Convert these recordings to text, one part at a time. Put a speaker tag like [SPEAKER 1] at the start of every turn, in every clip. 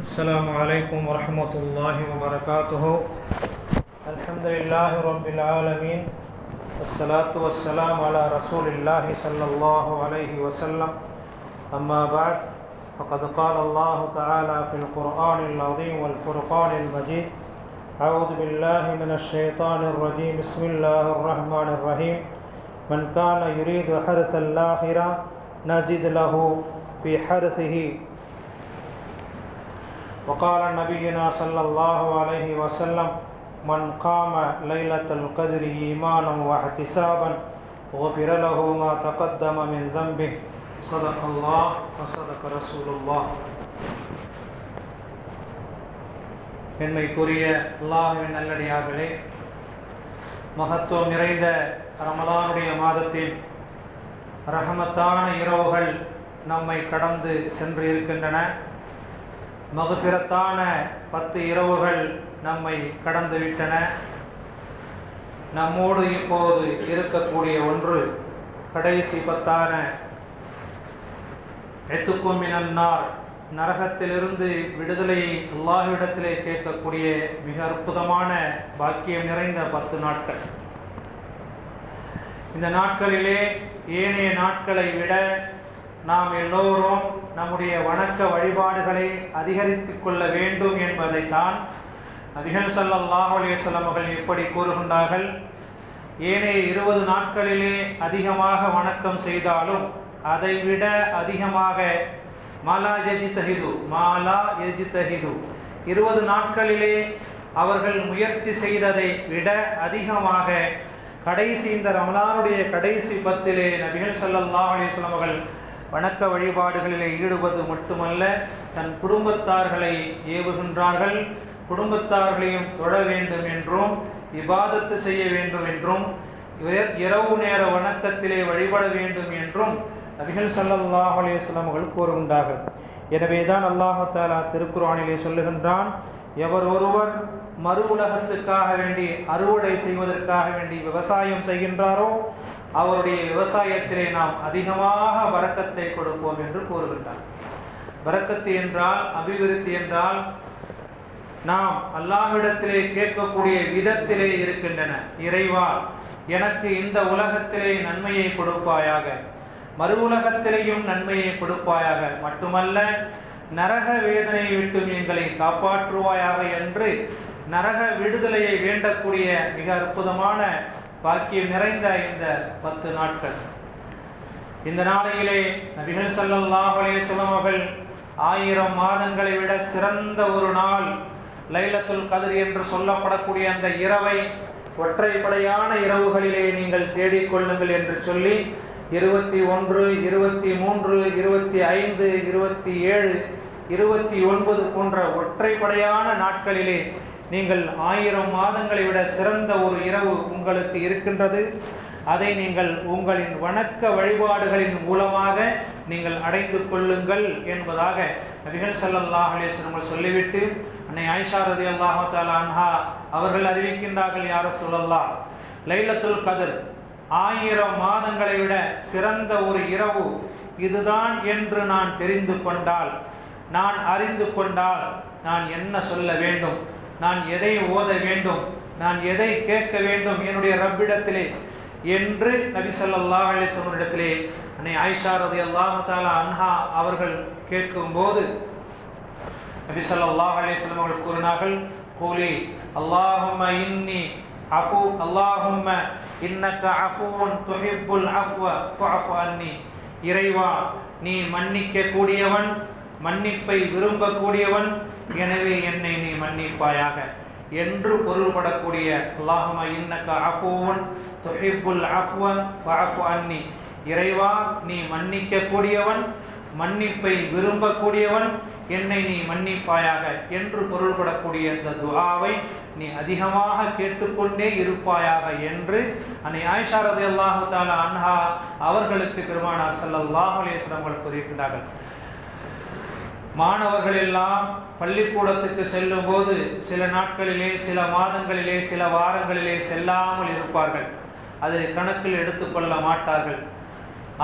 [SPEAKER 1] السلام عليكم ورحمة الله وبركاته. الحمد لله رب العالمين والصلاة والسلام على رسول الله صلى الله عليه وسلم. أما بعد فقد قال الله تعالى في القرآن العظيم والفرقان المجيد: أعوذ بالله من الشيطان الرجيم. بسم الله الرحمن الرحيم. من كان يريد حرث الآخرة نزد له في حرثه. وقال نبينا صلى الله عليه وسلم: من قام ليلة القدر إيمانا واحتسابا غفر له ما تقدم من ذنبه. صدق الله وصدق رسول الله. பெண்மைக்குரிய அல்லாஹ்வின் நல்லடியார்களே, மகத்துவம் நிறைந்த ரமலானுடைய மாதத்தில் ரஹமத்தான இரவுகள் நம்மை கடந்து சென்று இருக்கின்றன. மக்ஃபிரத்தான 10 இரவுகள் நம்மை கடந்துவிட்டன. நம்மோடு இப்போது இருக்கக்கூடிய ஒன்று கடைசி 10ஆன எத்துக்கும் மினன்னார், நரகத்திலிருந்து விடுதலையை அல்லாஹ்விடத்திலே கேட்கக்கூடிய மிக அற்புதமான பாக்கியம் நிறைந்த 10 நாட்கள். இந்த நாட்களிலே ஏனைய நாட்களை விட நாம் எல்லோரும் நம்முடைய வணக்க வழிபாடுகளை அதிகரித்து கொள்ள வேண்டும் என்பதைத்தான் நபிகள் ஸல்லல்லாஹு அலைஹி வஸல்லம் அவர்கள் இப்படி கூறுகின்றார்கள்: ஏனைய 20 நாட்களிலே அதிகமாக வணக்கம் செய்தாலும் அதைவிட அதிகமாக மாலா யஜ்தஹிது 20 நாட்களிலே அவர்கள் முயற்சி செய்ததை விட அதிகமாக கடைசி இந்த ரமலானுடைய கடைசி 10 நபிகள் ஸல்லல்லாஹு அலைஹி வஸல்லம் அவர்கள் வணக்க வழிபாடுகளிலே ஈடுபது மட்டுமல்ல, தன் குடும்பத்தார்களை ஏவுகின்றார்கள். குடும்பத்தார்களையும் தொழ வேண்டும் என்றும் இபாதத்து செய்ய வேண்டும் என்றும் இரவு நேர வணக்கத்திலே வழிபட வேண்டும் என்றும் நபிகள் ஸல்லல்லாஹு அலைஹி வஸல்லம் அவர்கள் கூறுகின்றார்கள். எனவேதான் அல்லாஹ் தஆலா திருக்குர்ஆனிலே சொல்லுகின்றான்: எவர் ஒருவர் மறு உலகத்துக்காக வேண்டி அறுவடை செய்வதற்காக வேண்டி விவசாயம் செய்கின்றாரோ அவருடைய விவசாயத்திலே நாம் அதிகமாக பரக்கத்தை கொடுப்போம் என்று கூறுகின்றார். பரக்கத்து என்றால், அபிவிருத்தி என்றால் நாம் அல்லாஹ்விடத்திலே கேட்கக்கூடிய விதத்திலே இருக்கின்றன. இறைவா, எனக்கு இந்த உலகத்திலே நன்மையை கொடுப்பாயாக, மறு உலகத்திலேயும் நன்மையை கொடுப்பாயாக, மட்டுமல்ல நரக வேதனையை விட்டு எங்களை காப்பாற்றுவாயாக என்று நரக விடுதலையை வேண்டக்கூடிய மிக அற்புதமான பாக்கியம் நிறைந்த இந்த 10 நாட்கள். இந்த நாளையிலே நபிகள் ஸல்லல்லாஹு அலைஹி வஸல்லம் அவர்கள் 1000 மாதங்களை விட சிறந்த ஒரு நாள் லைலத்துல் கத்ர் என்று சொல்லப்படக்கூடிய அந்த இரவை ஒற்றைப்படையான இரவுகளிலே நீங்கள் தேடிக்கொள்ளுங்கள் என்று சொல்லி 21, 23, 25, 27, 29 போன்ற ஒற்றைப்படையான நாட்களிலே நீங்கள் 1000 மாதங்களை விட சிறந்த ஒரு இரவு உங்களுக்கு இருக்கின்றது. அதை நீங்கள் உங்களின் வணக்க வழிபாடுகளின் மூலமாக நீங்கள் அடைந்து கொள்ளுங்கள் என்பதாக நபிகள் ஸல்லல்லாஹு அலைஹி வஸல்லம் சொல்லிவிட்டு அன்னை ஆயிஷா ரலியல்லாஹு தஆலா அன்ஹா அவர்கள் அறிவிக்கின்றார்கள்: யா ரசூலல்லாஹ், லைலத்துல் கத்ர் 1000 மாதங்களை விட சிறந்த ஒரு இரவு இதுதான் என்று நான் தெரிந்து கொண்டால், நான் அறிந்து கொண்டால் நான் என்ன சொல்ல வேண்டும், நான் எதை ஓத வேண்டும், நான் எதை கேட்க வேண்டும் என்னுடைய ரப்பிடத்திலே என்று நபி ஸல்லல்லாஹு அலைஹி வஸல்லம் இடத்திலே அன்னை ஆயிஷா ரலியல்லாஹு தஆலா அன்ஹா அவர்கள் கேட்கும்போது நபி ஸல்லல்லாஹு அலைஹி வஸல்லம் அவர்கள் கூறினார்கள்: கூலி அல்லாஹும்ம இன்னி அஃபு அல்லாஹும்ம இன்னக அஃபுவுன் துஹிப்புல் அஃவ ஃபஅஃபு அன்னி. இறைவா, நீ மன்னிக்க கூடியவன், மன்னிப்பை விரும்பக்கூடியவன், எனவே என்னை நீ மன்னிப்பாயாக என்று பொருள்படக்கூடிய அல்லாஹும்ம இன்னக அஃபுவுன் துஹிப்புல் அஃவ ஃபஅஃபு அன்னி. இறைவா, நீ மன்னிக்க கூடியவன், மன்னிப்பை விரும்பக்கூடியவன், என்னை நீ மன்னிப்பாயாக என்று பொருள்படக்கூடிய இந்த துஆவை நீ அதிகமாக கேட்டுக்கொண்டே இருப்பாயாக என்று அன்னை ஆயிஷா ரலியல்லாஹு தஆலா அன்ஹா அவர்களுக்கு பெருமானார் ஸல்லல்லாஹு அலைஹி வஸல்லம் அவர்கள் கூறியிருக்கிறார்கள். மாணவர்கள் எல்லாம் பள்ளிக்கூடத்துக்கு செல்லும் போது சில நாட்களிலே, சில மாதங்களிலே, சில வாரங்களிலே செல்லாமல் இருப்பார்கள். அது கணக்கில் எடுத்துக்கொள்ள மாட்டார்கள்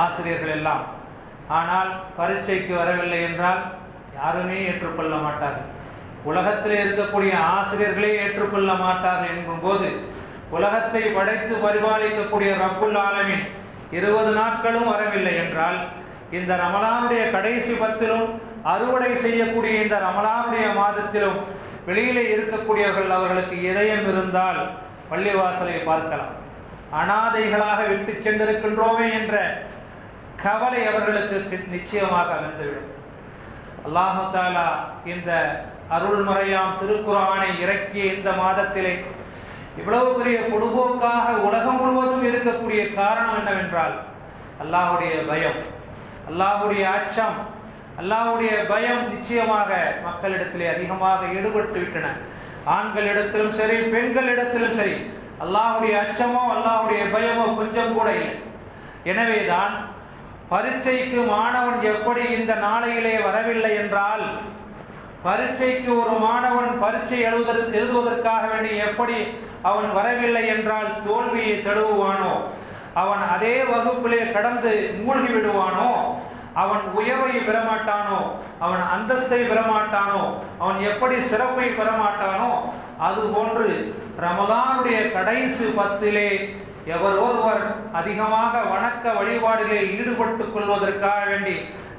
[SPEAKER 1] ஆசிரியர்கள் எல்லாம். ஆனால் பரீட்சைக்கு வரவில்லை என்றால் யாருமே ஏற்றுக்கொள்ள மாட்டார்கள். உலகத்தில் இருக்கக்கூடிய ஆசிரியர்களே ஏற்றுக்கொள்ள மாட்டார்கள் என்கும்போது, உலகத்தை படைத்து பரிபாலிக்கக்கூடிய ரப்புல் ஆலமீன் 20 நாட்களும் வரவில்லை என்றால், இந்த ரமலானுடைய கடைசி 10லும் அறுவடை செய்யக்கூடிய இந்த ரமலானுடைய மாதத்திலும் வெளியிலே இருக்கக்கூடியவர்கள் அவர்களுக்கு இதயம் இருந்தால் பள்ளிவாசலை பார்க்கலாம். அனாதைகளாக விட்டு சென்றிருக்கின்றோமே என்ற கவலை அவர்களுக்கு நிச்சயமாக வந்துவிடும். அல்லாஹு தஆலா இந்த அருள்மறையாம் திருக்குர்ஆனை இறக்கிய இந்த மாதத்திலே இவ்வளவு பெரிய பொடுபோக்காக உலகம் முழுவதும் இருக்கக்கூடிய காரணம் என்னவென்றால், அல்லாஹுடைய பயம், அல்லாஹுடைய அச்சம். அல்லாஹுடைய பயம் நிச்சயமாக மக்களிடத்திலே அதிகமாக ஈடுபட்டு விட்டன. ஆண்களிடத்திலும் சரி, பெண்களிடத்திலும் சரி, அல்லாஹுடைய அச்சமோ அல்லாஹுடைய பயமோ கொஞ்சம் கூட இல்லை. எனவேதான் பரீட்சைக்கு மாணவன் எப்படி இந்த நாளையிலே வரவில்லை என்றால், பரீட்சைக்கு ஒரு மாணவன் பரீட்சை எழுதுவதற்காக வேண்டி எப்படி அவன் வரவில்லை என்றால் தோல்வியை தழுவுவானோ, அவன் அதே வகுப்பிலே கடந்து மூழ்கி விடுவானோ, அவன் உயர்வை பெறமாட்டானோ, அவன் அந்தஸ்தை பெறமாட்டானோ, அவன் எப்படி சிறப்பை பெறமாட்டானோ, அதுபோன்று ரமலானுடைய கடைசி 10லே எவர் ஒருவர் அதிகமாக வணக்க வழிபாடுகளில் ஈடுபட்டுக் கொள்வதற்காக வேண்டி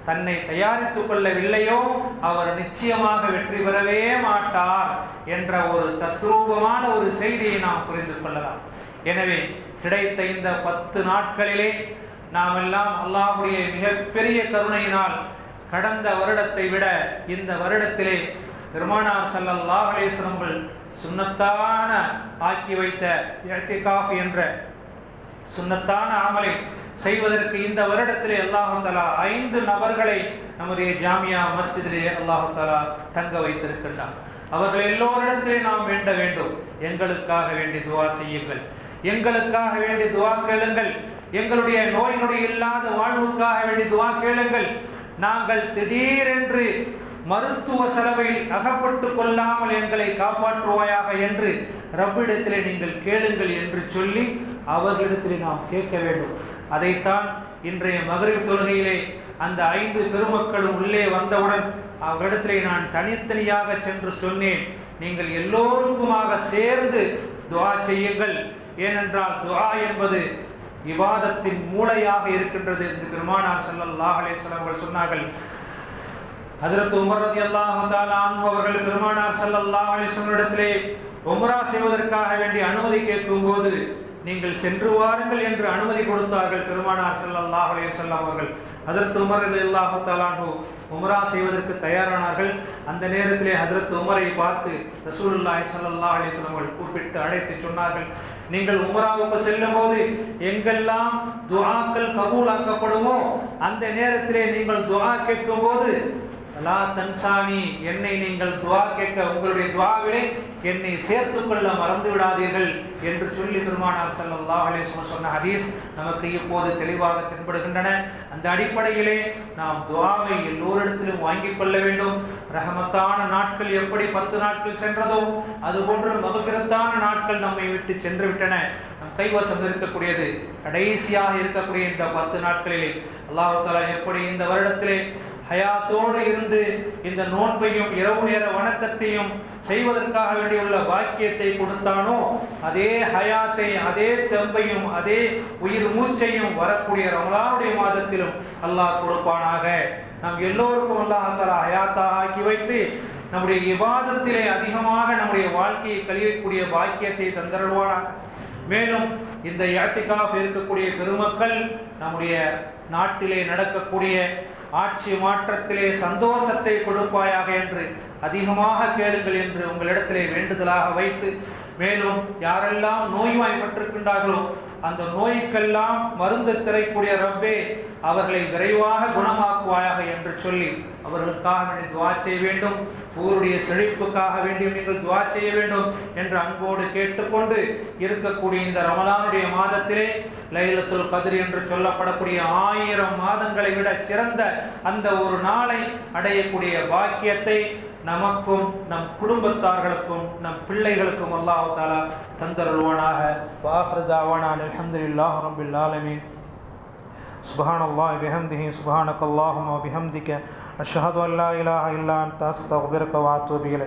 [SPEAKER 1] தன்னை தயாரித்துக் கொள்ளவில்லையோ அவர் நிச்சயமாக வெற்றி பெறவே மாட்டார் என்ற ஒரு தத்ரூபமான ஒரு செய்தியை நாம் புரிந்து கொள்ளலாம். எனவே கிடைத்த இந்த 10 நாட்களிலே நாம் எல்லாம் அல்லாஹ்வுடைய மிகப்பெரிய கருணையினால் கடந்த வருடத்தை விட இந்த வருடத்திலே பெருமானார் ஸல்லல்லாஹு அலைஹி வஸல்லம் சுன்னத்தான ஆக்கி வைத்த இஅ்திகாஃப் என்ற சுன்னத்தான அமலை செய்வதற்கு இந்த வருடத்திலே அல்லாஹ் தஆலா 5 நபர்களை நம்முடைய ஜாமியா மஸ்ஜிதிலே அல்லாஹ் தஆலா தங்க வைத்திருக்கின்றார். அவர்கள் எல்லோரிடத்திலே நாம் வேண்ட வேண்டும், எங்களுக்காக வேண்டி துஆ செய்யுங்கள், எங்களுக்காக வேண்டி துஆ கேளுங்கள், எங்களுடைய நோய் நொடி இல்லாத வாழ்வுக்காக வேண்டி துஆ கேளுங்கள், நாங்கள் திடீரென்று மருத்துவ செலவில் அகப்பட்டு கொள்ளாமல் எங்களை காப்பாற்றுவாயாக என்று ரப்பிடத்திலே நீங்கள் கேளுங்கள் என்று சொல்லி அவர்களிடத்திலே நாம் கேட்க வேண்டும். அதைத்தான் இன்றைய மக்ரிப் தொழுகையிலே அந்த 5 பெருமக்களும் உள்ளே வந்தவுடன் அவர்களிடத்திலே நான் தனித்தனியாக சென்று சொன்னேன், நீங்கள் எல்லோருக்குமாக சேர்ந்து துஆ செய்யுங்கள். ஏனென்றால் துஆ என்பது இபாதத்தின் மூளையாக இருக்கின்றது என்று பெருமானார் ஸல்லல்லாஹு அலைஹி வஸல்லம் சொன்னார்கள். ஹஜ்ரத் உமர் ரலியல்லாஹு தஆலா அன்ஹு அவர்கள் பெருமானார் ஸல்லல்லாஹு அலைஹி வஸல்லம் இடத்திலே உம்ரா செய்வதற்காக வேண்டி அனுமதி கேட்கும்போது நீங்கள் சென்று வாருங்கள் என்று அனுமதி கொடுத்தார்கள் பெருமானார் ஸல்லல்லாஹு அலைஹி வஸல்லம் அவர்கள். ஹஜ்ரத் உமர் ரலியல்லாஹு தஆலா அன்ஹு உம்ரா செய்வதற்கு தயாரானார்கள். அந்த நேரத்திலே ஹஜ்ரத் உமரை பார்த்து ரசூலுல்லாஹி ஸல்லல்லாஹு அலைஹி வஸல்லம் கூப்பிட்டு அழைத்து சொன்னார்கள், நீங்கள் உம்ராவுக்கு செல்லும் போது எங்கெல்லாம் துஆக்கள் கபூலாக்கப்படுமோ அந்த நேரத்திலே நீங்கள் துஆ கேட்கும் போது லா தன்சானி, என்னை நீங்கள் துஆ கேட்க உங்களுடைய துஆவிலே என்னை சேர்த்துக் கொள்ள மறந்து விடாதீர்கள் என்று சொல்லி பெருமானார் ஸல்லல்லாஹு அலைஹி வஸல்லம் சொன்ன ஹதீஸ் நமக்கு இப்போது தெளிவாக தென்படுகின்றன. அந்த அடிப்படையிலே நாம் துஆவை எல்லோரிடத்திலும் வாங்கிக் கொள்ள வேண்டும். ரஹமத்தான நாட்கள் எப்படி 10 நாட்கள் சென்றதோ அதுபோன்று மக்ஃபிரத்தான நாட்கள் நம்மை விட்டு சென்று விட்டன. நம் கைவசம் இருக்கக்கூடியது கடைசியாக இருக்கக்கூடிய இந்த 10 நாட்களிலே அல்லாஹ் தஆலா எப்படி இந்த வருடத்திலே ஹயாத்தோடு இருந்து இந்த நோன்பையும் இரவு நேர வணக்கத்தையும் செய்வதற்காக வேண்டியுள்ள பாக்கியத்தை கொடுத்தானோ அதே ஹயாத்தை, அதே தெம்பையும், அதே உயிர் மூச்சையும் வரக்கூடிய ரமலானுடைய மாதத்திலும் அல்லாஹ் கொடுப்பானாக. நாம் எல்லோருக்கும் அல்லாஹ் தஆலா ஹயாத்தாக ஆக்கி வைத்து நம்முடைய இபாதத்திலே அதிகமாக நம்முடைய வாழ்க்கையை கழியக்கூடிய பாக்கியத்தை தந்தருள்வானாக. மேலும் இந்த இஅ்திகாஃப் இருக்கக்கூடிய பெருமக்கள் நம்முடைய நாட்டிலே நடக்கக்கூடிய ஆட்சி மாற்றத்திலே சந்தோஷத்தை கொடுப்பாயாக என்று அதிகமாக கேளுங்கள் என்று உங்களிடத்திலே வேண்டுதலாக வைத்து, மேலும் யாரெல்லாம் நோய்வாய்ப்பட்டிருக்கின்றார்களோ அந்த நோய்க்கெல்லாம் மருந்து தரக்கூடிய ரப்பே அவர்களை விரைவாக குணமாக்குவாயாக என்று சொல்லி அவர்களுக்காக வேண்டி துஆ செய்ய வேண்டும். ஊருடைய செழிப்புக்காக வேண்டியும் நீங்கள் துஆ செய்ய வேண்டும் என்று அன்போடு கேட்டுக்கொண்டு இருக்கக்கூடிய இந்த ரமலானுடைய மாதத்திலே லைலத்துல் கத்ர் என்று சொல்லப்படக்கூடிய 1000 மாதங்களை விட சிறந்த அந்த ஒரு நாளை அடையக்கூடிய பாக்கியத்தை நமக்கும் நம் குடும்பத்தார்களுக்கும் நம் பிள்ளைகளுக்கும் அல்லாஹ் தஆலா தந்தருள்வானாக. வாஹிரு தஅவானா அல்ஹம்துலில்லாஹி ரப்பில் ஆலமீன். சுப்ஹானல்லாஹி வபிஹம்திஹி சுப்ஹானக்கல்லாஹும்ம வபிஹம்திக அஷ்ஹது அல்லா இலாஹ இல்லா அன்த அஸ்தக்ஃபிருக வ அத்தூபு இலைக்.